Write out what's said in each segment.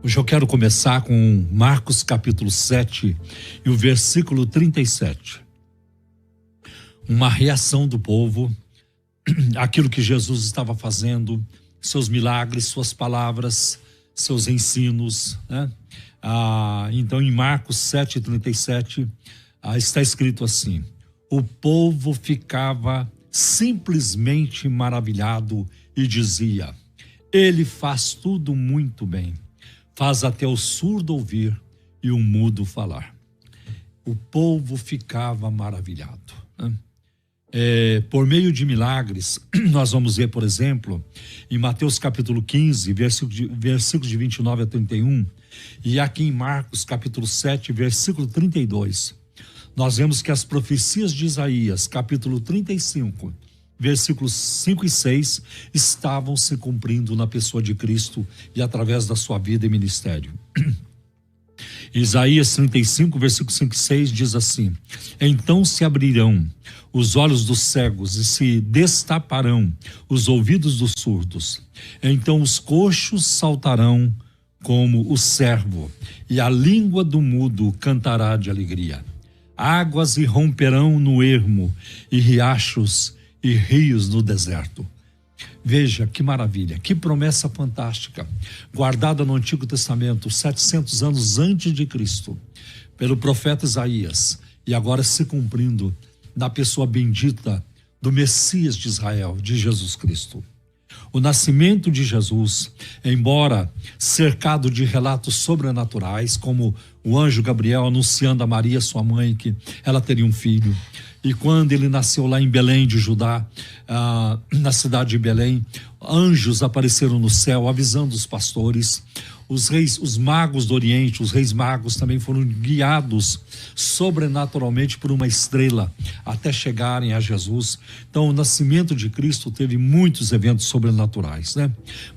Hoje eu quero começar com Marcos capítulo 7 e o versículo 37. Uma reação do povo, aquilo que Jesus estava fazendo, seus milagres, suas palavras, seus ensinos, né? Então em Marcos 7:37 está escrito assim: o povo ficava simplesmente maravilhado e dizia: ele faz tudo muito bem, faz até o surdo ouvir e o mudo falar. O povo ficava maravilhado, né? Por meio de milagres, nós vamos ver, por exemplo, em Mateus capítulo 15, versículos de 29 a 31, e aqui em Marcos capítulo 7, versículo 32, nós vemos que as profecias de Isaías, capítulo 35, versículos 5 e 6, estavam se cumprindo na pessoa de Cristo e através da sua vida e ministério. Isaías 35, versículos 5 e 6 diz assim: então se abrirão os olhos dos cegos e se destaparão os ouvidos dos surdos. Então os coxos saltarão como o servo, e a língua do mudo cantará de alegria. Águas irromperão no ermo, e riachos e rios no deserto. Veja que maravilha, que promessa fantástica, guardada no Antigo Testamento, 700 anos antes de Cristo, pelo profeta Isaías, e agora se cumprindo na pessoa bendita do Messias de Israel, de Jesus Cristo. O nascimento de Jesus, embora cercado de relatos sobrenaturais, como o anjo Gabriel anunciando a Maria, sua mãe, que ela teria um filho, e quando ele nasceu lá em Belém de Judá, na cidade de Belém, anjos apareceram no céu avisando os pastores. Os magos do Oriente, os reis magos também foram guiados sobrenaturalmente por uma estrela até chegarem a Jesus. Então o nascimento de Cristo teve muitos eventos sobrenaturais, né?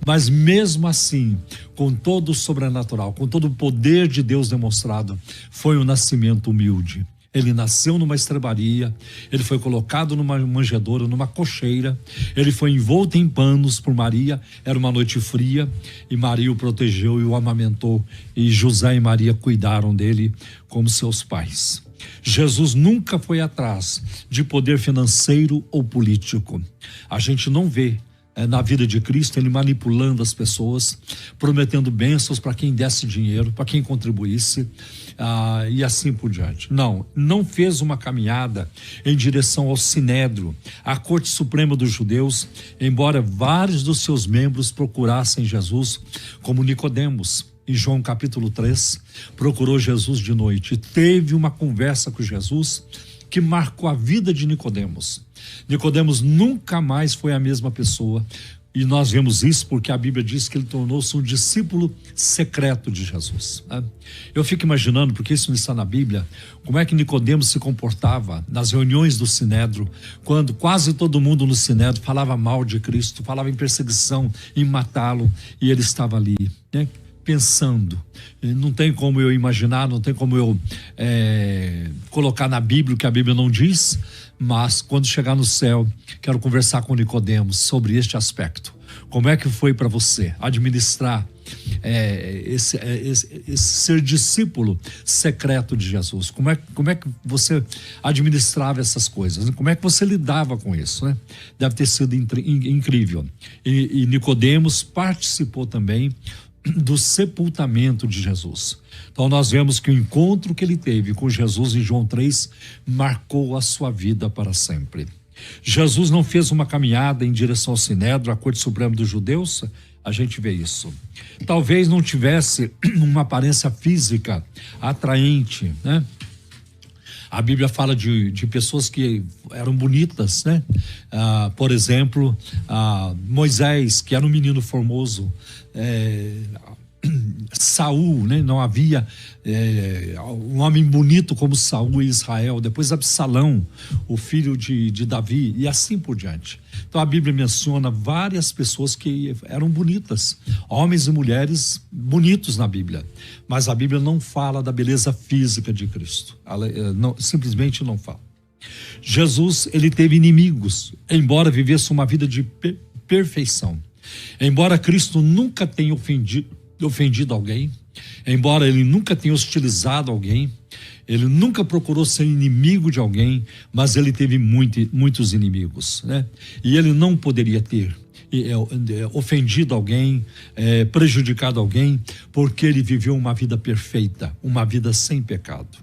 Mas mesmo assim, com todo o sobrenatural, com todo o poder de Deus demonstrado, foi um nascimento humilde. Ele nasceu numa estrebaria, ele foi colocado numa manjedoura, numa cocheira, ele foi envolto em panos por Maria, era uma noite fria, e Maria o protegeu e o amamentou, e José e Maria cuidaram dele como seus pais. Jesus nunca foi atrás de poder financeiro ou político. A gente não vê na vida de Cristo ele manipulando as pessoas, prometendo bênçãos para quem desse dinheiro, para quem contribuísse, e assim por diante. Não fez uma caminhada em direção ao Sinédrio, a Corte Suprema dos Judeus, embora vários dos seus membros procurassem Jesus, como Nicodemos. Em João capítulo 3, procurou Jesus de noite e teve uma conversa com Jesus que marcou a vida de Nicodemos. Nicodemos nunca mais foi a mesma pessoa, e nós vemos isso porque a Bíblia diz que ele tornou-se um discípulo secreto de Jesus, né? Eu fico imaginando, porque isso não está na Bíblia, como é que Nicodemos se comportava nas reuniões do Sinédrio, quando quase todo mundo no Sinédrio falava mal de Cristo, falava em perseguição, em matá-lo, e ele estava ali, né? Pensando. Não tem como eu imaginar, não tem como eu colocar na Bíblia o que a Bíblia não diz, mas quando chegar no céu, quero conversar com Nicodemos sobre este aspecto. Como é que foi para você administrar esse ser discípulo secreto de Jesus? Como é que você administrava essas coisas? Como é que você lidava com isso, né? Deve ter sido incrível. E Nicodemos participou também do sepultamento de Jesus. Então nós vemos que o encontro que ele teve com Jesus em João 3 marcou a sua vida para sempre. Jesus não fez uma caminhada em direção ao Sinédrio, a Corte Suprema dos Judeus, a gente vê isso. Talvez não tivesse uma aparência física atraente, né? A Bíblia fala de pessoas que eram bonitas, né? Por exemplo, Moisés, que era um menino formoso, Saul, né? Não havia um homem bonito como Saul em Israel. Depois Absalão, o filho de Davi, e assim por diante. Então a Bíblia menciona várias pessoas que eram bonitas, homens e mulheres bonitos na Bíblia, mas a Bíblia não fala da beleza física de Cristo. Ela simplesmente não fala. Jesus, ele teve inimigos, embora vivesse uma vida de perfeição. Embora Cristo nunca tenha ofendido alguém, embora ele nunca tenha hostilizado alguém, ele nunca procurou ser inimigo de alguém, mas ele teve muitos inimigos, né? E ele não poderia ter ofendido alguém, prejudicado alguém, porque ele viveu uma vida perfeita, uma vida sem pecado.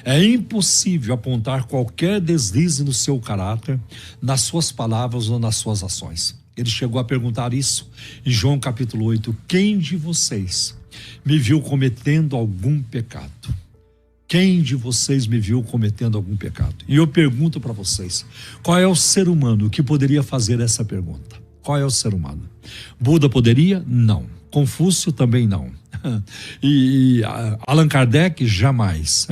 É impossível apontar qualquer deslize no seu caráter, nas suas palavras ou nas suas ações. Ele chegou a perguntar isso em João capítulo 8: quem de vocês me viu cometendo algum pecado? Quem de vocês me viu cometendo algum pecado? E eu pergunto para vocês, qual é o ser humano que poderia fazer essa pergunta? Qual é o ser humano? Buda poderia? Não. Confúcio também não. E Allan Kardec? Jamais.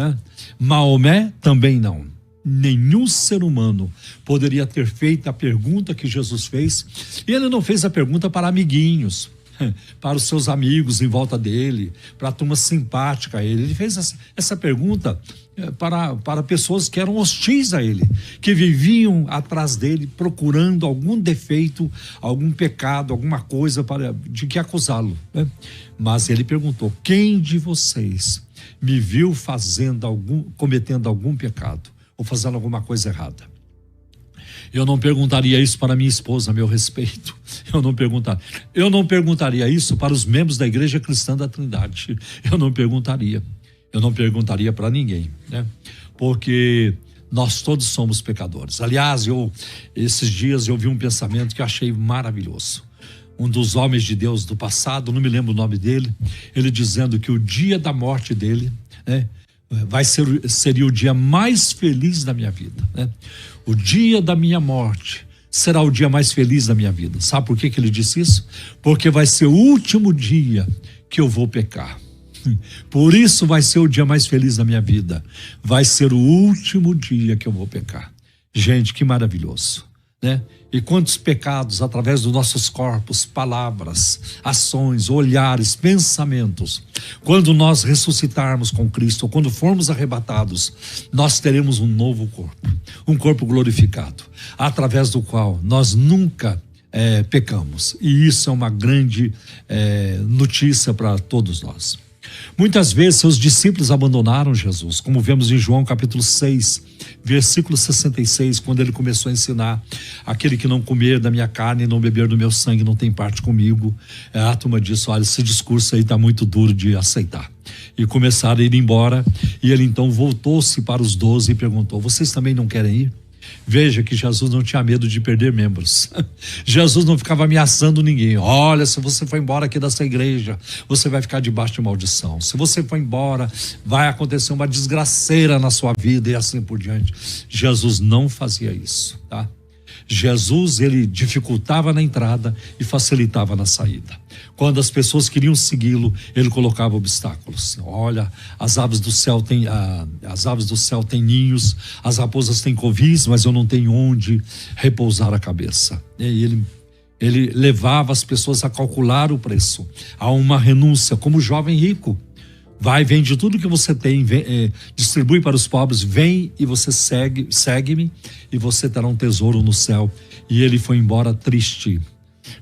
Maomé? Também não. Nenhum ser humano poderia ter feito a pergunta que Jesus fez. E ele não fez a pergunta para amiguinhos, para os seus amigos em volta dele, para a turma simpática a ele. Ele fez essa pergunta para pessoas que eram hostis a ele, que viviam atrás dele procurando algum defeito, algum pecado, alguma coisa de que acusá-lo, né? Mas ele perguntou: quem de vocês me viu cometendo algum pecado ou fazendo alguma coisa errada? Eu não perguntaria isso para minha esposa a meu respeito. Eu não perguntaria isso para os membros da Igreja Cristã da Trindade. Eu não perguntaria para ninguém, né? Porque nós todos somos pecadores. Aliás, esses dias eu vi um pensamento que eu achei maravilhoso. Um dos homens de Deus do passado, não me lembro o nome dele, ele dizendo que o dia da morte dele, né, seria o dia mais feliz da minha vida, né? O dia da minha morte será o dia mais feliz da minha vida. Sabe por que ele disse isso? Porque vai ser o último dia que eu vou pecar. Por isso vai ser o dia mais feliz da minha vida. Vai ser o último dia que eu vou pecar. Gente, que maravilhoso, né? E quantos pecados através dos nossos corpos, palavras, ações, olhares, pensamentos. Quando nós ressuscitarmos com Cristo, ou quando formos arrebatados, nós teremos um novo corpo, um corpo glorificado, através do qual nós nunca pecamos. E isso é uma grande notícia para todos nós. Muitas vezes seus discípulos abandonaram Jesus, como vemos em João capítulo 6, versículo 66, quando ele começou a ensinar: aquele que não comer da minha carne e não beber do meu sangue não tem parte comigo. A turma disse: olha, esse discurso aí está muito duro de aceitar. E começaram a ir embora, e ele então voltou-se para os 12 e perguntou: vocês também não querem ir? Veja que Jesus não tinha medo de perder membros. Jesus não ficava ameaçando ninguém. Olha, se você for embora aqui dessa igreja, você vai ficar debaixo de maldição. Se você for embora, vai acontecer uma desgraceira na sua vida e assim por diante. Jesus não fazia isso, tá? Jesus, ele dificultava na entrada e facilitava na saída. Quando as pessoas queriam segui-lo, ele colocava obstáculos. Olha, as aves do céu têm ninhos, as raposas têm covis, mas eu não tenho onde repousar a cabeça. E ele levava as pessoas a calcular o preço, a uma renúncia, como o jovem rico. Vai, vende tudo que você tem, distribui para os pobres, vem e você segue-me e você terá um tesouro no céu. E ele foi embora triste,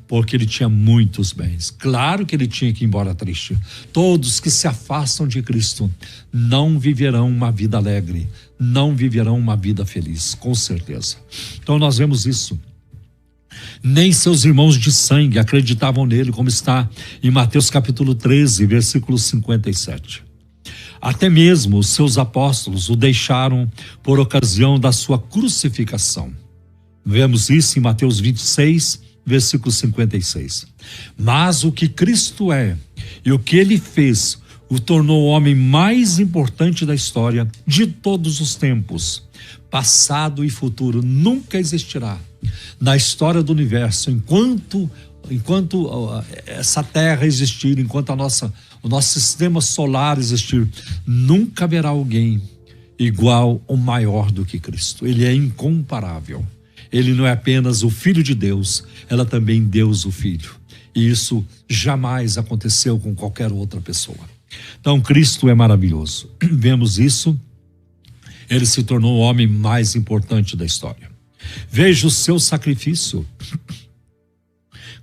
porque ele tinha muitos bens. Claro que ele tinha que ir embora triste. Todos que se afastam de Cristo não viverão uma vida alegre, não viverão uma vida feliz, com certeza. Então nós vemos isso. Nem seus irmãos de sangue acreditavam nele, como está em Mateus capítulo 13, versículo 57. Até mesmo os seus apóstolos o deixaram por ocasião da sua crucificação. Vemos isso em Mateus 26, versículo 56. Mas o que Cristo é e o que ele fez o tornou o homem mais importante da história de todos os tempos. Passado e futuro nunca existirá na história do universo, enquanto essa terra existir, enquanto o nosso sistema solar existir, nunca haverá alguém igual ou maior do que Cristo. Ele é incomparável. Ele não é apenas o Filho de Deus, ela também Deus o Filho. E isso jamais aconteceu com qualquer outra pessoa. Então Cristo é maravilhoso. Vemos isso. Ele se tornou o homem mais importante da história. Veja o seu sacrifício.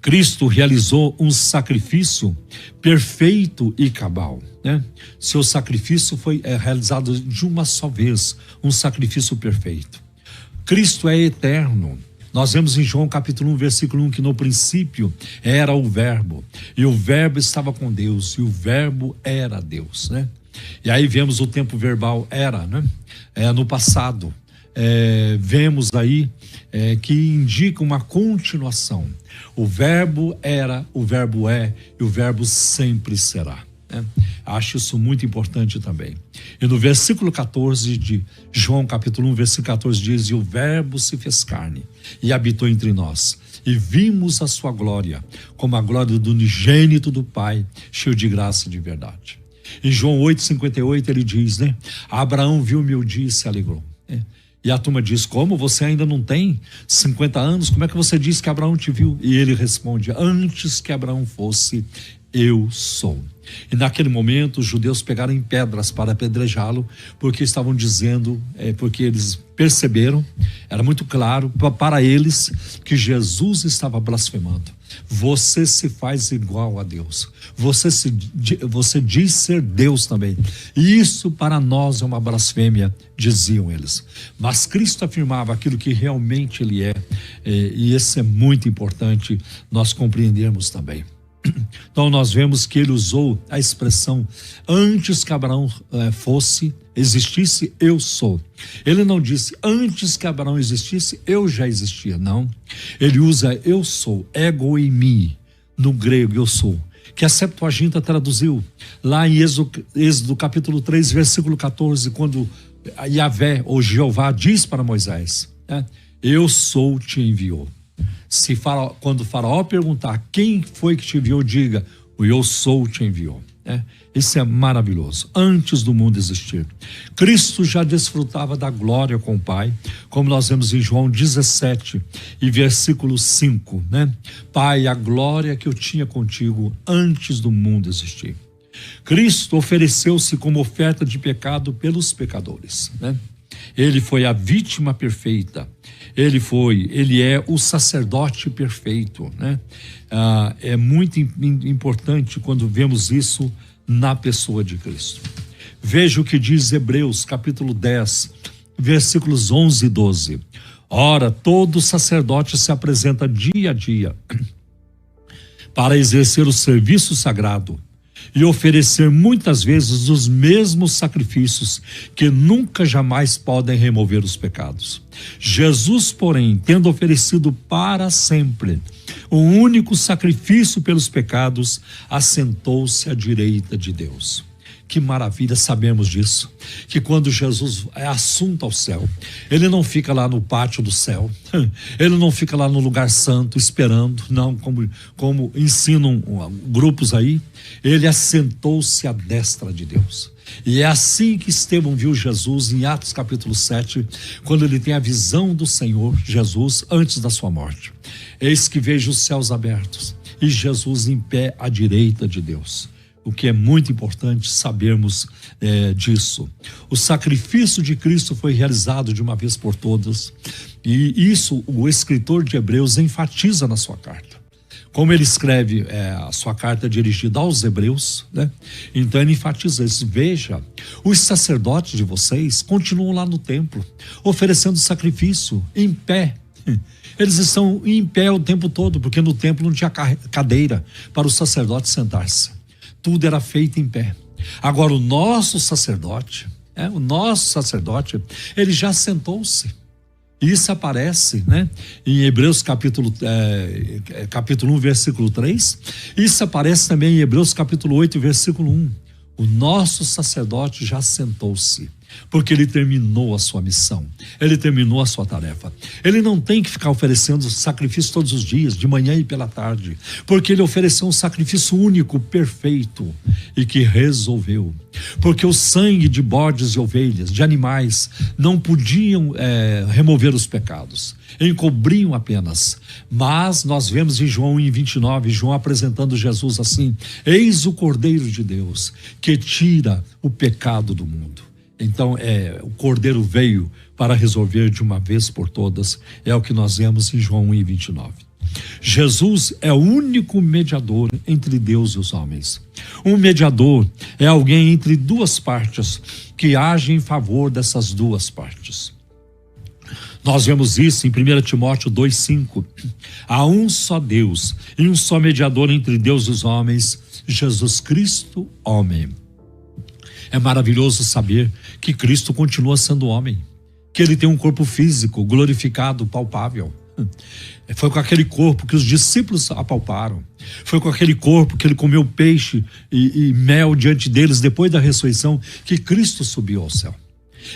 Cristo realizou um sacrifício perfeito e cabal, né? Seu sacrifício foi realizado de uma só vez, um sacrifício perfeito. Cristo é eterno. Nós vemos em João capítulo 1, versículo 1, que no princípio era o Verbo, e o Verbo estava com Deus, e o Verbo era Deus, né? E aí vemos o tempo verbal era, né? No passado. Vemos aí que indica uma continuação. O Verbo era, o Verbo é e o Verbo sempre será, né? Acho isso muito importante também. E no versículo 14 de João capítulo 1, versículo 14 diz: e o Verbo se fez carne e habitou entre nós, e vimos a sua glória, como a glória do unigênito do Pai, cheio de graça e de verdade. Em João 8,58 ele diz, né? Abraão viu meu dia e se alegrou, né? E a turma diz: como você ainda não tem 50 anos? Como é que você diz que Abraão te viu? E ele responde: antes que Abraão fosse, eu sou. E naquele momento os judeus pegaram em pedras para apedrejá-lo, porque estavam dizendo, porque eles perceberam, era muito claro para eles que Jesus estava blasfemando. Você se faz igual a Deus, você diz ser Deus também, e isso para nós é uma blasfêmia, diziam eles. Mas Cristo afirmava aquilo que realmente ele é, e isso é muito importante nós compreendermos também. Então nós vemos que ele usou a expressão antes que Abraão existisse, eu sou. Ele não disse antes que Abraão existisse, eu já existia, não. Ele usa eu sou, ego eimi, no grego eu sou, que a Septuaginta traduziu lá em Êxodo capítulo 3, versículo 14, quando Yahvé ou Jeová diz para Moisés, né, eu sou te enviou. Quando o faraó perguntar quem foi que te enviou, diga: o eu sou te enviou. Isso é maravilhoso. Antes do mundo existir, Cristo já desfrutava da glória com o Pai, como nós vemos em João 17 e versículo 5, né? Pai, a glória que eu tinha contigo antes do mundo existir. Cristo ofereceu-se como oferta de pecado pelos pecadores, né? Ele foi a vítima perfeita. Ele é o sacerdote perfeito, né? É muito importante quando vemos isso na pessoa de Cristo. Veja o que diz Hebreus capítulo 10, versículos 11 e 12. Ora, todo sacerdote se apresenta dia a dia para exercer o serviço sagrado e oferecer muitas vezes os mesmos sacrifícios que nunca jamais podem remover os pecados. Jesus, porém, tendo oferecido para sempre um único sacrifício pelos pecados, assentou-se à direita de Deus. Que maravilha, sabemos disso, que quando Jesus é assunto ao céu, ele não fica lá no pátio do céu, ele não fica lá no lugar santo esperando, não, como ensinam grupos aí, ele assentou-se à destra de Deus. E é assim que Estevão viu Jesus em Atos capítulo 7, quando ele tem a visão do Senhor Jesus antes da sua morte. Eis que vejo os céus abertos e Jesus em pé à direita de Deus. O que é muito importante sabermos disso. O sacrifício de Cristo foi realizado de uma vez por todas, e isso o escritor de Hebreus enfatiza na sua carta. Como ele escreve a sua carta dirigida aos Hebreus, né? Então ele enfatiza isso. Veja, os sacerdotes de vocês continuam lá no templo, oferecendo sacrifício em pé. Eles estão em pé o tempo todo, porque no templo não tinha cadeira para o sacerdote sentar-se. Tudo era feito em pé. Agora o nosso sacerdote, ele já sentou-se. Isso aparece, né, em Hebreus capítulo 1, versículo 3. Isso aparece também em Hebreus capítulo 8, versículo 1. O nosso sacerdote já sentou-se, porque ele terminou a sua missão, ele terminou a sua tarefa. Ele não tem que ficar oferecendo sacrifício todos os dias, de manhã e pela tarde, porque ele ofereceu um sacrifício único, perfeito e que resolveu. Porque o sangue de bodes e ovelhas, de animais, não podiam remover os pecados, encobriam apenas. Mas nós vemos em João 1:29, João apresentando Jesus assim: eis o Cordeiro de Deus que tira o pecado do mundo. Então o Cordeiro veio para resolver de uma vez por todas, é o que nós vemos em João 1:29. Jesus é o único mediador entre Deus e os homens. Um mediador é alguém entre duas partes que age em favor dessas duas partes. Nós vemos isso em 1 Timóteo 2,5. Há um só Deus e um só mediador entre Deus e os homens, Jesus Cristo, homem. É maravilhoso saber que Cristo continua sendo homem, que ele tem um corpo físico, glorificado, palpável. Foi com aquele corpo que os discípulos apalparam. Foi com aquele corpo que ele comeu peixe e mel diante deles depois da ressurreição que Cristo subiu ao céu.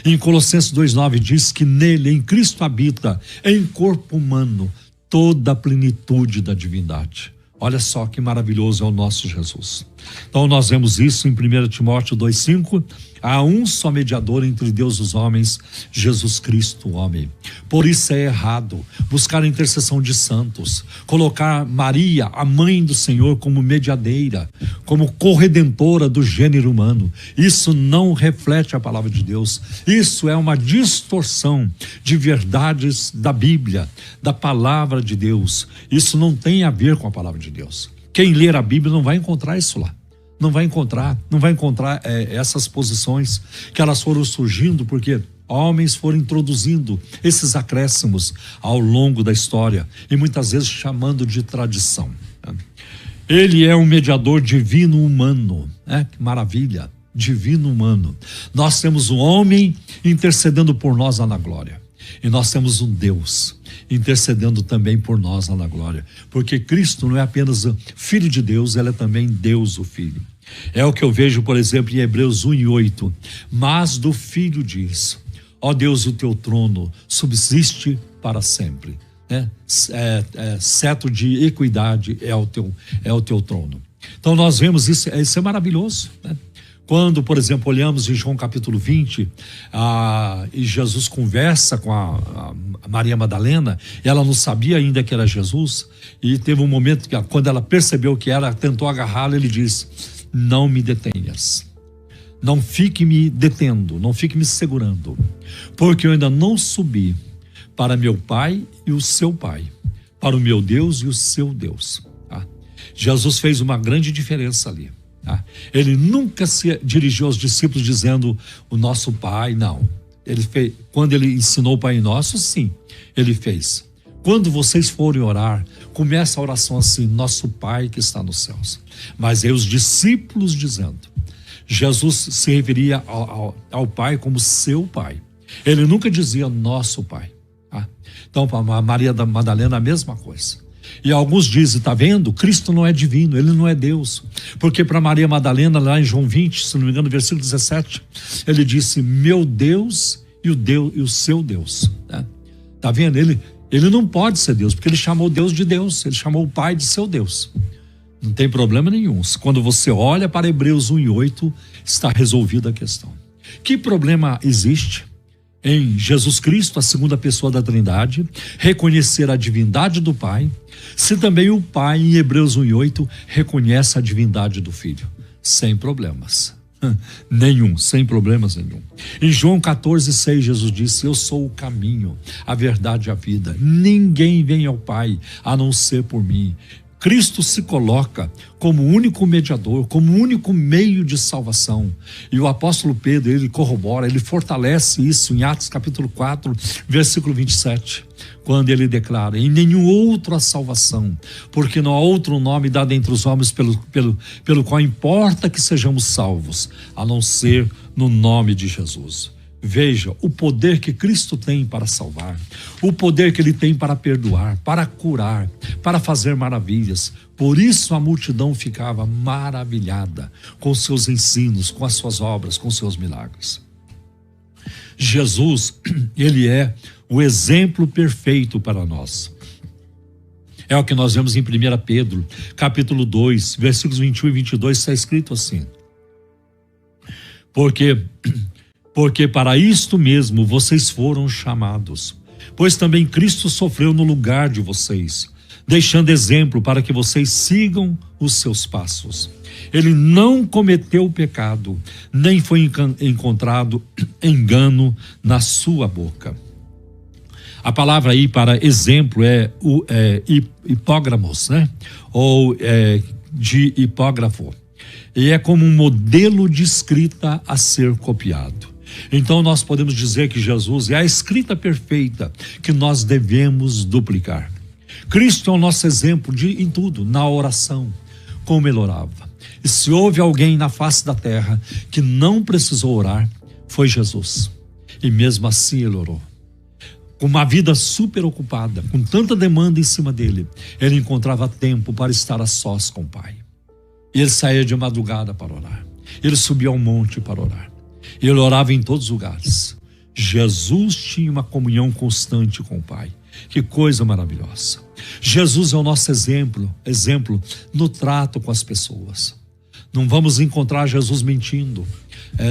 Em Colossenses 2,9 diz que nele, em Cristo, habita em corpo humano toda a plenitude da divindade. Olha só que maravilhoso é o nosso Jesus. Então nós vemos isso em 1 Timóteo 2,5. Há um só mediador entre Deus e os homens, Jesus Cristo, o homem. Por isso é errado buscar a intercessão de santos, colocar Maria, a mãe do Senhor, como mediadeira, como corredentora do gênero humano. Isso não reflete a palavra de Deus. Isso é uma distorção de verdades da Bíblia, da palavra de Deus. Isso não tem a ver com a palavra de Deus. Quem ler a Bíblia não vai encontrar isso lá. Não vai encontrar essas posições que elas foram surgindo porque homens foram introduzindo esses acréscimos ao longo da história e muitas vezes chamando de tradição. Ele é um mediador divino humano, que maravilha, divino humano. Nós temos um homem intercedendo por nós lá na glória e nós temos um Deus intercedendo também por nós lá na glória, porque Cristo não é apenas Filho de Deus, ele é também Deus o Filho. É o que eu vejo, por exemplo, em Hebreus 1:8. Mas do Filho diz: ó Deus, o teu trono subsiste para sempre. Cetro de equidade é o teu trono. Então nós vemos isso é maravilhoso, né? Quando, por exemplo, olhamos em João capítulo 20, e Jesus conversa com a Maria Madalena, ela não sabia ainda que era Jesus, e teve um momento que, quando ela percebeu que era, tentou agarrá-la, ele disse: não me detenhas, não fique me detendo, não fique me segurando, porque eu ainda não subi para meu Pai e o seu Pai, para o meu Deus e o seu Deus. Jesus fez uma grande diferença ali. Ele nunca se dirigiu aos discípulos dizendo o nosso Pai, não. Ele fez, quando ele ensinou o Pai Nosso, sim, ele fez. Quando vocês forem orar, começa a oração assim: nosso Pai que está nos céus. Mas aí os discípulos dizendo, Jesus se referia ao Pai como seu Pai. Ele nunca dizia nosso Pai. Então para Maria da Madalena a mesma coisa. E alguns dizem, está vendo? Cristo não é divino, ele não é Deus. Porque para Maria Madalena, lá em João 20, se não me engano, versículo 17, ele disse: meu Deus e o seu Deus. Está vendo? Ele não pode ser Deus, porque ele chamou Deus de Deus, ele chamou o Pai de seu Deus. Não tem problema nenhum. Quando você olha para Hebreus 1:8, está resolvida a questão. Que problema existe em Jesus Cristo, a segunda pessoa da Trindade, reconhecer a divindade do Pai, se também o Pai, em Hebreus 1:8, reconhece a divindade do Filho? Sem problemas. Nenhum, sem problemas nenhum. Em João 14:6, Jesus disse: eu sou o caminho, a verdade e a vida. Ninguém vem ao Pai a não ser por mim. Cristo se coloca como o único mediador, como o único meio de salvação. E o apóstolo Pedro, ele corrobora, ele fortalece isso em Atos capítulo 4, versículo 27, quando ele declara: em nenhum outro há salvação, porque não há outro nome dado entre os homens pelo qual importa que sejamos salvos, a não ser no nome de Jesus. Veja o poder que Cristo tem para salvar, o poder que ele tem para perdoar, para curar, para fazer maravilhas. Por isso a multidão ficava maravilhada com seus ensinos, com as suas obras, com seus milagres. Jesus, ele é o exemplo perfeito para nós. É o que nós vemos em 1 Pedro, capítulo 2, versículos 21 e 22, está escrito assim: Porque para isto mesmo vocês foram chamados, pois também Cristo sofreu no lugar de vocês, deixando exemplo para que vocês sigam os seus passos. Ele não cometeu pecado, nem foi encontrado engano na sua boca. A palavra aí para exemplo é hipógramos, né? Ou de hipógrafo. E é como um modelo de escrita a ser copiado. Então nós podemos dizer que Jesus é a escrita perfeita que nós devemos duplicar. Cristo é o nosso exemplo em tudo, na oração, como ele orava. E se houve alguém na face da terra que não precisou orar, foi Jesus. E mesmo assim ele orou. Com uma vida super ocupada, com tanta demanda em cima dele, ele encontrava tempo para estar a sós com o Pai. E ele saía de madrugada para orar. Ele subia ao monte para orar. Ele orava em todos os lugares. Jesus tinha uma comunhão constante com o Pai. Que coisa maravilhosa. Jesus é o nosso exemplo no trato com as pessoas. Não vamos encontrar Jesus mentindo,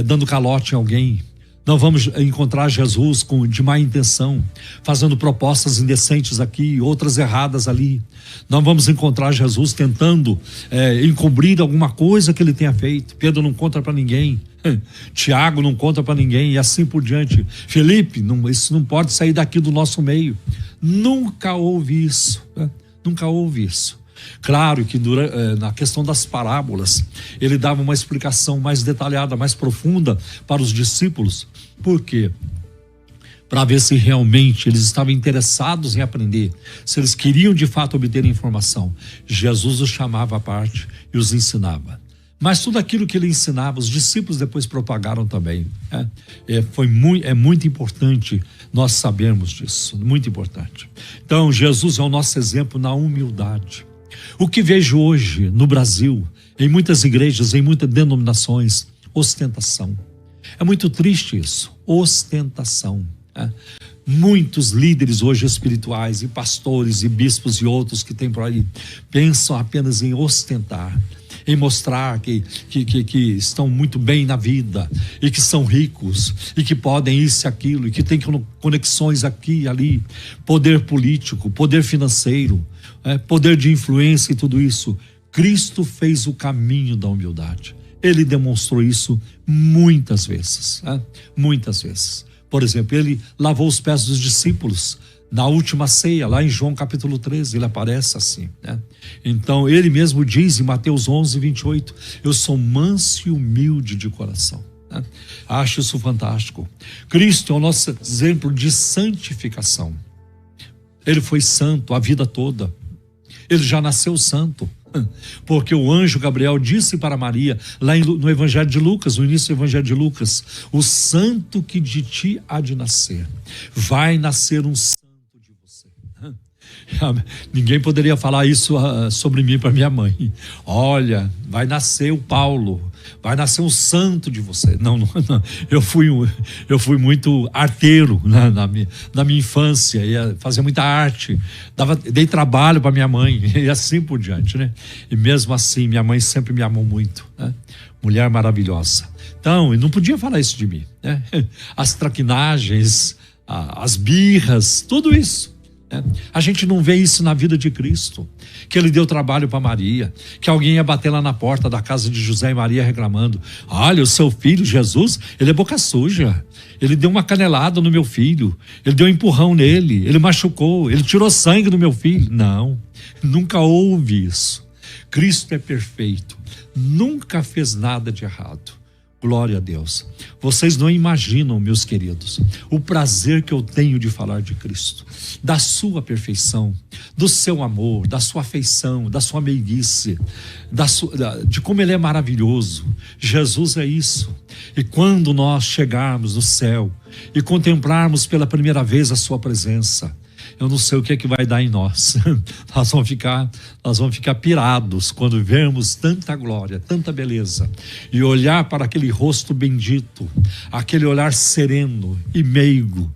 dando calote em alguém. Não vamos encontrar Jesus de má intenção, fazendo propostas indecentes aqui, outras erradas ali. Não vamos encontrar Jesus tentando encobrir alguma coisa que ele tenha feito. Pedro não conta para ninguém, Tiago não conta para ninguém, e assim por diante. Felipe, isso não pode sair daqui do nosso meio. Nunca houve isso, né? Nunca houve isso. Claro que na questão das parábolas, ele dava uma explicação mais detalhada, mais profunda para os discípulos. Por quê? Para ver se realmente eles estavam interessados em aprender, se eles queriam de fato obter informação. Jesus os chamava à parte e os ensinava. Mas tudo aquilo que ele ensinava, os discípulos depois propagaram também. É muito importante nós sabermos disso, muito importante. Então, Jesus é o nosso exemplo na humildade. O que vejo hoje no Brasil, em muitas igrejas, em muitas denominações, ostentação. É muito triste isso, ostentação. Muitos líderes hoje espirituais, e pastores, e bispos e outros que tem por aí, pensam apenas em ostentar, em mostrar que estão muito bem na vida, e que são ricos, e que podem isso e aquilo, e que têm conexões aqui e ali, poder político, poder financeiro, poder de influência e tudo isso. Cristo fez o caminho da humildade. Ele demonstrou isso muitas vezes, muitas vezes. Por exemplo, ele lavou os pés dos discípulos na última ceia, lá em João capítulo 13, ele aparece assim, né? Então, ele mesmo diz em Mateus 11, 28, eu sou manso e humilde de coração. Acho isso fantástico. Cristo é o nosso exemplo de santificação. Ele foi santo a vida toda. Ele já nasceu santo, porque o anjo Gabriel disse para Maria, lá no Evangelho de Lucas, no início do Evangelho de Lucas, o santo que de ti há de nascer, vai nascer um santo de você. Ninguém poderia falar isso sobre mim para minha mãe. Olha, vai nascer o Paulo, vai nascer um santo de você. Não. Eu fui muito arteiro na minha infância, ia fazer muita arte, dei trabalho para minha mãe e assim por diante, né? E mesmo assim, minha mãe sempre me amou muito, né? Mulher maravilhosa. Então, eu não podia falar isso de mim, né? As traquinagens, as birras, tudo isso. A gente não vê isso na vida de Cristo, que ele deu trabalho para Maria, que alguém ia bater lá na porta da casa de José e Maria reclamando, olha, o seu filho Jesus, ele é boca suja, ele deu uma canelada no meu filho, ele deu um empurrão nele, ele machucou, ele tirou sangue do meu filho. Não, nunca houve isso. Cristo é perfeito, nunca fez nada de errado. Glória a Deus. Vocês não imaginam, meus queridos, o prazer que eu tenho de falar de Cristo, da sua perfeição, do seu amor, da sua afeição, da sua meiguice, de como ele é maravilhoso. Jesus é isso. E quando nós chegarmos no céu e contemplarmos pela primeira vez a sua presença, eu não sei o que é que vai dar em nós. Nós vamos ficar pirados quando vermos tanta glória, tanta beleza, e olhar para aquele rosto bendito, aquele olhar sereno e meigo,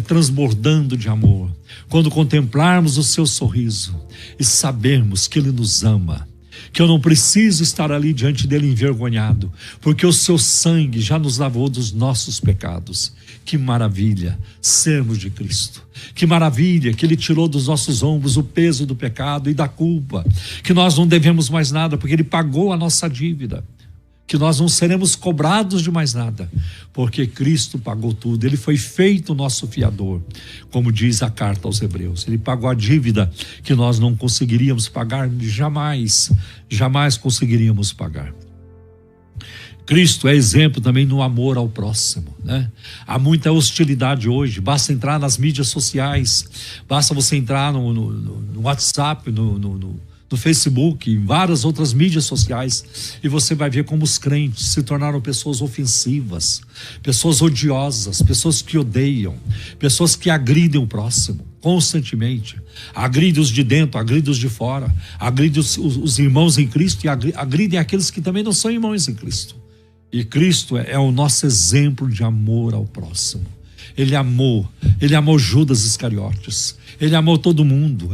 transbordando de amor. Quando contemplarmos o seu sorriso e sabermos que ele nos ama, que eu não preciso estar ali diante dele envergonhado, porque o seu sangue já nos lavou dos nossos pecados. Que maravilha sermos de Cristo. Que maravilha que ele tirou dos nossos ombros o peso do pecado e da culpa, que nós não devemos mais nada, porque ele pagou a nossa dívida. que nós não seremos cobrados de mais nada, porque Cristo pagou tudo. Ele foi feito nosso fiador, como diz a carta aos Hebreus. Ele pagou a dívida que nós não conseguiríamos pagar, jamais conseguiríamos pagar. Cristo é exemplo também no amor ao próximo, né? Há muita hostilidade hoje, basta entrar nas mídias sociais, basta você entrar no WhatsApp, no Facebook, em várias outras mídias sociais, e você vai ver como os crentes se tornaram pessoas ofensivas, pessoas odiosas, pessoas que odeiam, pessoas que agridem o próximo constantemente, agridem os de dentro, agridem os de fora, agridem os irmãos em Cristo e agridem aqueles que também não são irmãos em Cristo. E Cristo é o nosso exemplo de amor ao próximo. Ele amou Judas Iscariotes, ele amou todo mundo.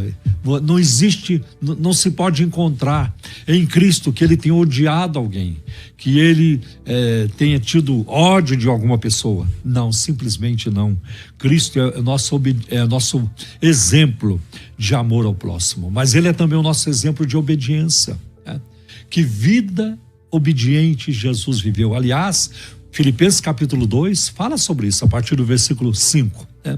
Não existe, não se pode encontrar em Cristo que ele tenha odiado alguém, que ele tenha tido ódio de alguma pessoa. Não, simplesmente não. Cristo é nosso exemplo de amor ao próximo, mas ele é também o nosso exemplo de obediência, né? Que vida obediente Jesus viveu. Aliás, Filipenses capítulo 2 fala sobre isso, a partir do versículo 5, né?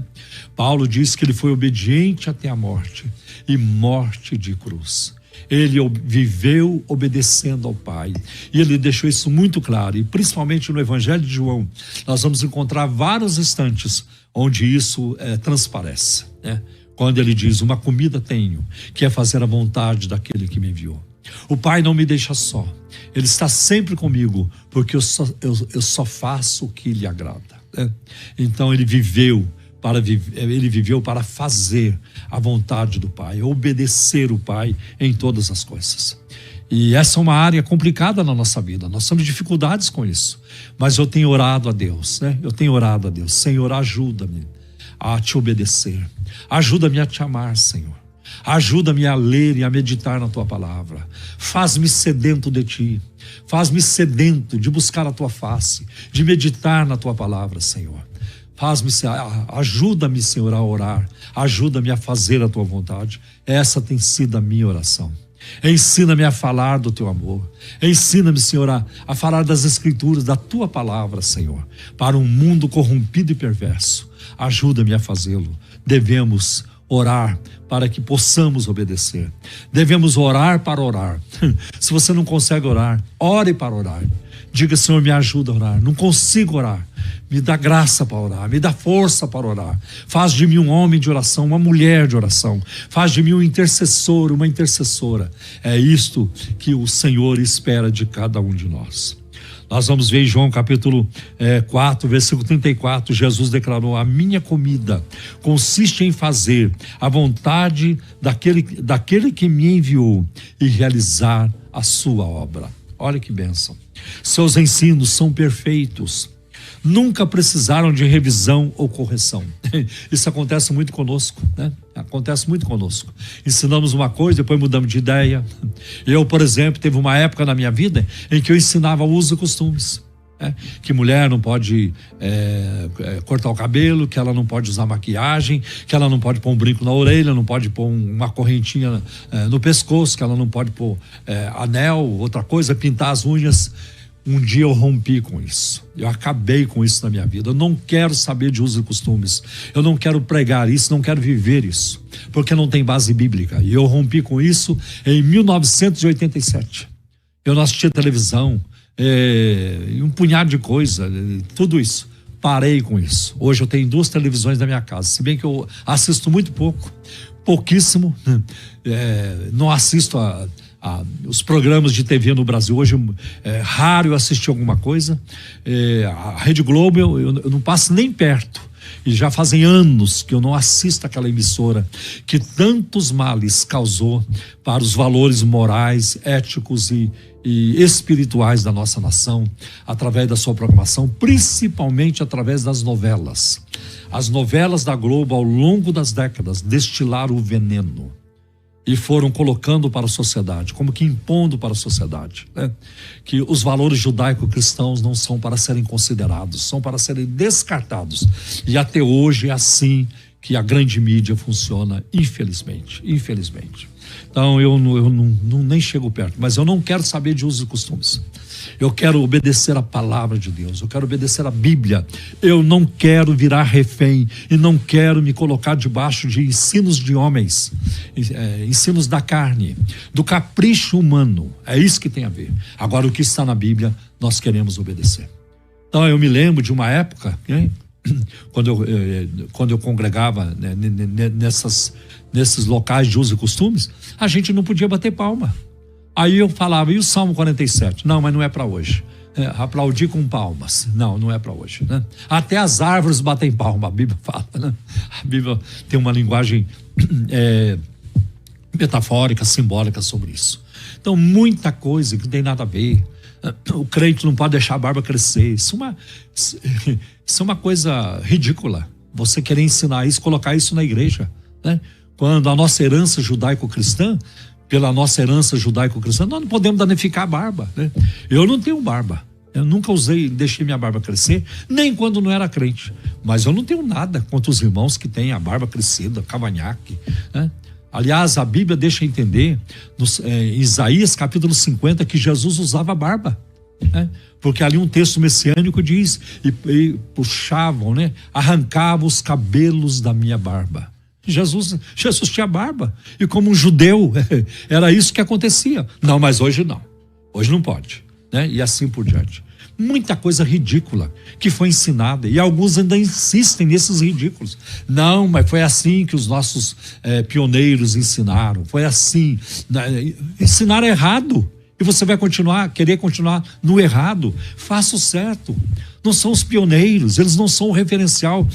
Paulo diz que ele foi obediente até a morte, e morte de cruz. Ele viveu obedecendo ao Pai, e ele deixou isso muito claro, e principalmente no Evangelho de João, nós vamos encontrar vários instantes onde isso transparece, né? Quando ele diz: uma comida tenho, que é fazer a vontade daquele que me enviou. O Pai não me deixa só, Ele está sempre comigo, porque eu só faço o que lhe agrada, né? Então ele viveu para fazer a vontade do Pai, obedecer o Pai em todas as coisas. E essa é uma área complicada na nossa vida, nós temos dificuldades com isso, mas eu tenho orado a Deus, né? Senhor, ajuda-me a te obedecer, ajuda-me a te amar, Senhor. Ajuda-me a ler e a meditar na tua palavra. Faz-me sedento de ti. Faz-me sedento de buscar a tua face, de meditar na tua palavra, Senhor. Ajuda-me, Senhor, a orar. Ajuda-me a fazer a tua vontade. Essa tem sido a minha oração. Ensina-me a falar do teu amor. Ensina-me, Senhor, a falar das escrituras, da tua palavra, Senhor, para um mundo corrompido e perverso. Ajuda-me a fazê-lo. Devemos orar para que possamos obedecer. Devemos orar para orar. Se você não consegue orar, ore para orar. Diga: Senhor, me ajuda a orar. Não consigo orar. Me dá graça para orar, me dá força para orar. Faz de mim um homem de oração, uma mulher de oração. Faz de mim um intercessor, uma intercessora. É isto que o Senhor espera de cada um de nós. Nós vamos ver em João capítulo 4, versículo 34, Jesus declarou: a minha comida consiste em fazer a vontade daquele que me enviou e realizar a sua obra. Olha que bênção. Seus ensinos são perfeitos, nunca precisaram de revisão ou correção. Isso acontece muito conosco, né? Acontece muito conosco. Ensinamos uma coisa, depois mudamos de ideia. Eu, por exemplo, teve uma época na minha vida em que eu ensinava usos e costumes, né? Que mulher não pode cortar o cabelo, que ela não pode usar maquiagem, que ela não pode pôr um brinco na orelha, não pode pôr uma correntinha no pescoço, que ela não pode pôr anel, outra coisa, pintar as unhas. Um dia eu rompi com isso, eu acabei com isso na minha vida. Eu não quero saber de usos e costumes, eu não quero pregar isso, não quero viver isso, porque não tem base bíblica. E eu rompi com isso em 1987. Eu não assistia televisão, um punhado de coisa, tudo isso. Parei com isso. Hoje eu tenho 2 televisões na minha casa, se bem que eu assisto muito pouquíssimo, não assisto os programas de TV no Brasil. Hoje é raro eu assistir alguma coisa. A Rede Globo eu não passo nem perto, e já fazem anos que eu não assisto aquela emissora que tantos males causou para os valores morais, éticos e espirituais da nossa nação, através da sua programação, principalmente através das novelas. As novelas da Globo, ao longo das décadas, destilaram o veneno e foram colocando para a sociedade, como que impondo para a sociedade, né? Que os valores judaico-cristãos não são para serem considerados, são para serem descartados. E até hoje é assim que a grande mídia funciona, infelizmente. Então eu nem chego perto, mas eu não quero saber de usos e costumes. Eu quero obedecer a palavra de Deus, eu quero obedecer a Bíblia. Eu não quero virar refém e não quero me colocar debaixo de ensinos de homens, ensinos da carne, do capricho humano. É isso que tem a ver. Agora, o que está na Bíblia, nós queremos obedecer. Então eu me lembro de uma época, quando eu congregava, né, nesses locais de usos e costumes, a gente não podia bater palma. Aí eu falava, e o Salmo 47? Não, mas não é para hoje. Aplaudir com palmas. Não é para hoje, né? Até as árvores batem palma, a Bíblia fala, né? A Bíblia tem uma linguagem metafórica, simbólica sobre isso. Então, muita coisa que não tem nada a ver. O crente não pode deixar a barba crescer. Isso é uma coisa ridícula. Você querer ensinar isso, colocar isso na igreja, né? Quando a nossa herança judaico-cristã, pela nossa herança judaico-cristã, nós não podemos danificar a barba, né? Eu não tenho barba. Eu nunca deixei minha barba crescer, nem quando não era crente. Mas eu não tenho nada contra os irmãos que têm a barba crescida, cavanhaque, né? Aliás, a Bíblia deixa entender, em Isaías capítulo 50, que Jesus usava barba, né? Porque ali um texto messiânico diz, e puxavam, né? Arrancavam os cabelos da minha barba. Jesus tinha barba, e como um judeu, era isso que acontecia. Não, mas hoje não. Hoje não pode, né? E assim por diante. Muita coisa ridícula que foi ensinada, e alguns ainda insistem nesses ridículos. Não, mas foi assim que os nossos pioneiros ensinaram, foi assim. Ensinaram errado, e você vai querer continuar no errado. Faça o certo. Não são os pioneiros, eles não são o referencial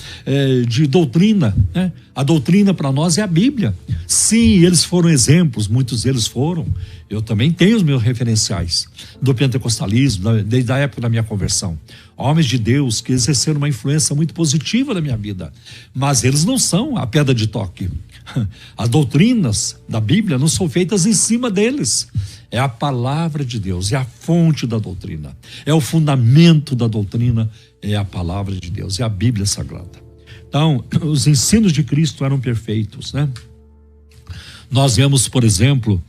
de doutrina, né? A doutrina para nós é a Bíblia. Sim, eles foram exemplos, muitos deles foram. Eu também tenho os meus referenciais do pentecostalismo, desde a época da minha conversão. Homens de Deus que exerceram uma influência muito positiva na minha vida, mas eles não são a pedra de toque. As doutrinas da Bíblia não são feitas em cima deles. É a palavra de Deus, é a fonte da doutrina, é o fundamento da doutrina, é a palavra de Deus, é a Bíblia Sagrada. Então, os ensinos de Cristo eram perfeitos, né? Nós vemos, por exemplo,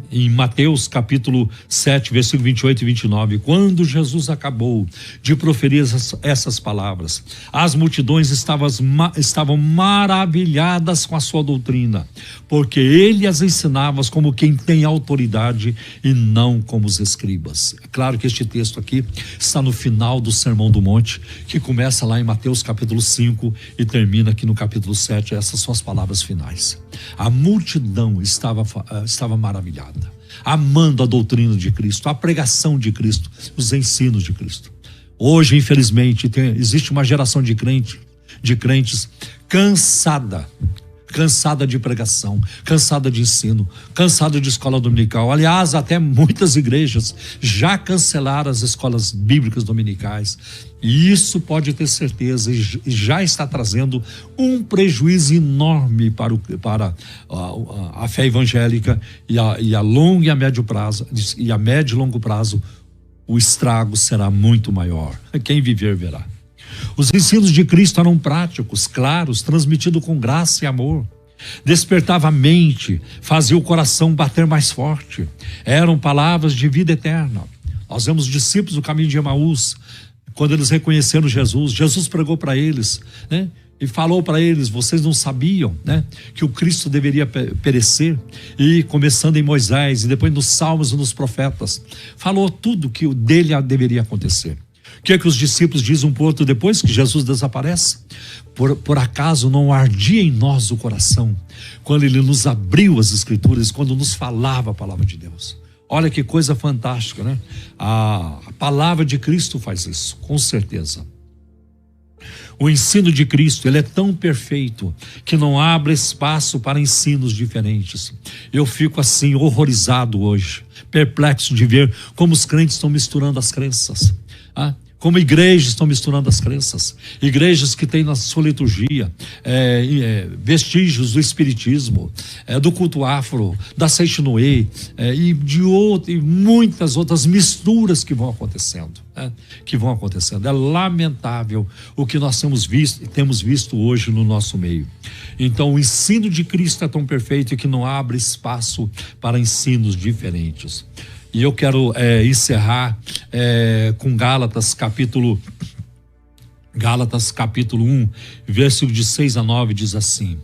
em Mateus capítulo 7, versículo 28 e 29, quando Jesus acabou de proferir essas palavras, as multidões estavam maravilhadas com a sua doutrina, porque ele as ensinava como quem tem autoridade e não como os escribas. É claro que este texto aqui está no final do Sermão do Monte, que começa lá em Mateus capítulo 5 e termina aqui no capítulo 7, essas são as palavras finais. A multidão estava maravilhada, amando a doutrina de Cristo, a pregação de Cristo, os ensinos de Cristo. Hoje, infelizmente, existe uma geração de crentes cansada de pregação, cansada de ensino, cansada de escola dominical. Aliás, até muitas igrejas já cancelaram as escolas bíblicas dominicais. E isso, pode ter certeza, já está trazendo um prejuízo enorme para a fé evangélica, e a longo e a médio prazo, e a médio e longo prazo, o estrago será muito maior. Quem viver verá. Os ensinos de Cristo eram práticos, claros, transmitidos com graça e amor. Despertava a mente, fazia o coração bater mais forte. Eram palavras de vida eterna. Nós vemos os discípulos do caminho de Emaús, quando eles reconheceram Jesus pregou para eles, né? E falou para eles, vocês não sabiam, né, que o Cristo deveria perecer? E começando em Moisés, e depois nos Salmos e nos profetas, falou tudo que dele deveria acontecer. O que é que os discípulos dizem um para o outro depois que Jesus desaparece? Por acaso não ardia em nós o coração quando ele nos abriu as Escrituras, quando nos falava a palavra de Deus? Olha que coisa fantástica, né? A palavra de Cristo faz isso, com certeza. O ensino de Cristo, ele é tão perfeito que não abre espaço para ensinos diferentes. Eu fico assim horrorizado hoje, perplexo de ver como os crentes estão misturando as crenças, como igrejas estão misturando as crenças, igrejas que têm na sua liturgia vestígios do espiritismo, do culto afro, da Seishinoe, e muitas outras misturas que vão acontecendo, É lamentável o que nós temos visto hoje no nosso meio. Então, o ensino de Cristo é tão perfeito que não abre espaço para ensinos diferentes. E eu quero encerrar com Gálatas capítulo 1, versículo de 6 a 9, diz assim: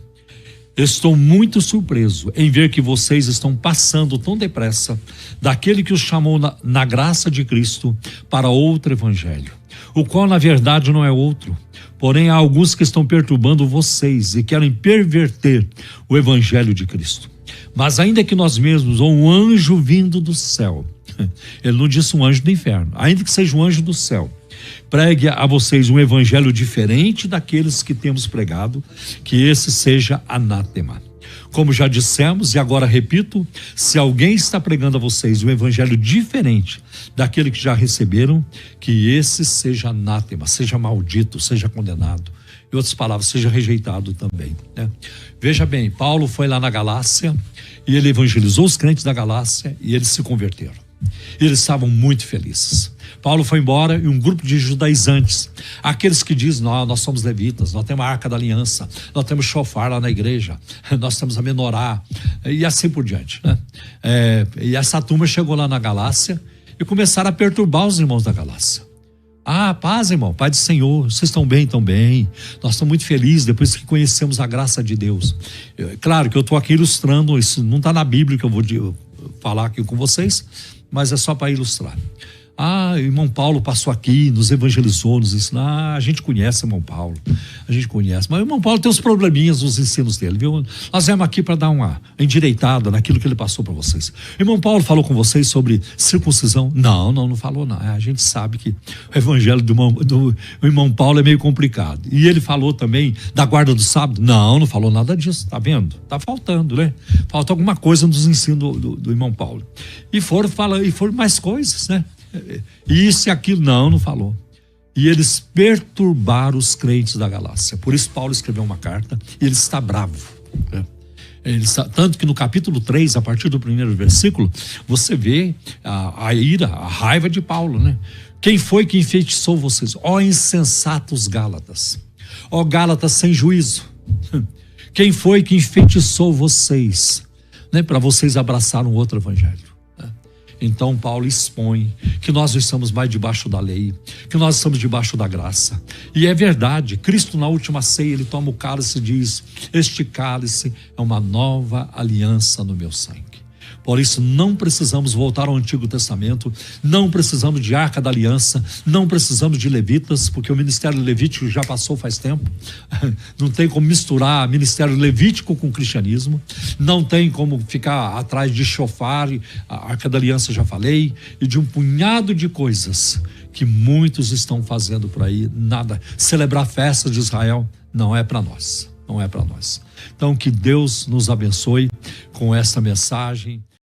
estou muito surpreso em ver que vocês estão passando tão depressa daquele que os chamou na graça de Cristo para outro evangelho, o qual na verdade não é outro. Porém, há alguns que estão perturbando vocês e querem perverter o evangelho de Cristo. Mas ainda que nós mesmos, ou um anjo vindo do céu, ele não disse um anjo do inferno, ainda que seja um anjo do céu, pregue a vocês um evangelho diferente daqueles que temos pregado, que esse seja anátema. Como já dissemos e agora repito, se alguém está pregando a vocês um evangelho diferente daquele que já receberam, que esse seja anátema, seja maldito, seja condenado. Em outras palavras, seja rejeitado também, né? Veja bem, Paulo foi lá na Galácia e ele evangelizou os crentes da Galácia e eles se converteram. Eles estavam muito felizes. Paulo foi embora e um grupo de judaizantes, aqueles que dizem: nós somos levitas, nós temos a arca da aliança, nós temos shofar lá na igreja, nós temos a menorá, e assim por diante, né? E essa turma chegou lá na Galácia e começaram a perturbar os irmãos da Galácia. Paz, irmão, Pai do Senhor, vocês estão bem, nós estamos muito felizes depois que conhecemos a graça de Deus. Claro que eu estou aqui ilustrando, isso não está na Bíblia que eu vou falar aqui com vocês, mas é só para ilustrar. Irmão Paulo passou aqui, nos evangelizou, nos ensinou. A gente conhece o irmão Paulo, a gente conhece, mas o irmão Paulo tem uns probleminhas nos ensinos dele, viu? Nós viemos aqui para dar uma endireitada naquilo que ele passou para vocês. O irmão Paulo falou com vocês sobre circuncisão? Não falou não. A gente sabe que o evangelho do irmão Paulo é meio complicado. E ele falou também da guarda do sábado? Não falou nada disso, tá vendo? Tá faltando, né? Falta alguma coisa nos ensinos do irmão Paulo. E foram mais coisas, né? Isso e aquilo, não falou. E eles perturbaram os crentes da Galácia. Por isso Paulo escreveu uma carta e ele está bravo, né? Tanto que no capítulo 3, a partir do primeiro versículo, você vê a ira, a raiva de Paulo, né? Quem foi que enfeitiçou vocês? Ó insensatos Gálatas, ó Gálatas sem juízo, quem foi que enfeitiçou vocês, né, para vocês abraçarem um outro evangelho? Então Paulo expõe que nós não estamos mais debaixo da lei, que nós estamos debaixo da graça. E é verdade, Cristo na última ceia, ele toma o cálice e diz: este cálice é uma nova aliança no meu sangue. Por isso não precisamos voltar ao Antigo Testamento, não precisamos de Arca da Aliança, não precisamos de levitas, porque o ministério levítico já passou faz tempo. Não tem como misturar ministério levítico com cristianismo, não tem como ficar atrás de shofar, a Arca da Aliança já falei, e de um punhado de coisas que muitos estão fazendo por aí. Nada, celebrar festas de Israel não é para nós, não é para nós. Então que Deus nos abençoe com essa mensagem.